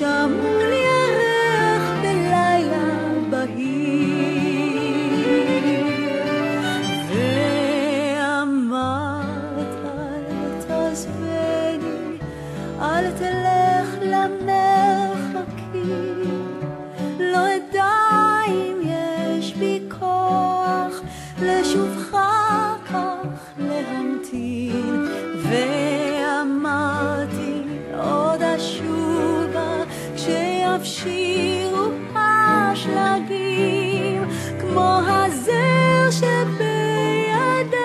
שם מול ירח בלילה בהיר, ואמרת אל תעזבני, אל תלך למרחקים, לא אדע אם יש בי כוח לשובך כך להמתין. ואמרתי עוד אשובה כשיבשירו השלגים, כמו הזר שבידייך,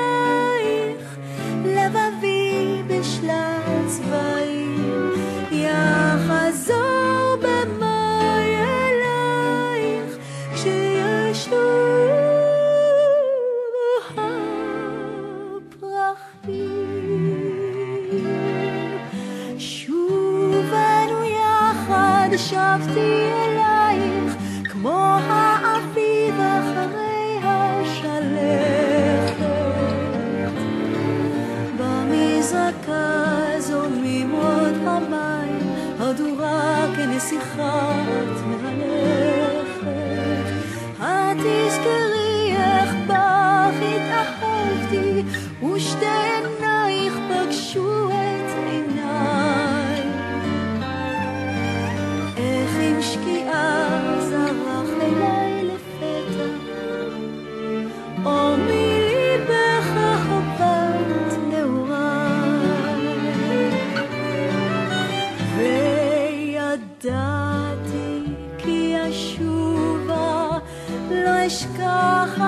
לבבי בשלל צבעים יחזור במו אלייך כשישובו הפרחים. שובנו יחד, שבתי אלייך כמו האביב אחרי השלכת, במזרקה זורמים עוד המים, הדורה כנסיכת מהלכת. התזכרי איך בך התאהבתי, ושתי עינייך פגשו את עיניי, איך עם שקיעה זרח אליי לפתע, אור מליבך הבת נעוריי. וידעתי כי אשובה, לא אשכח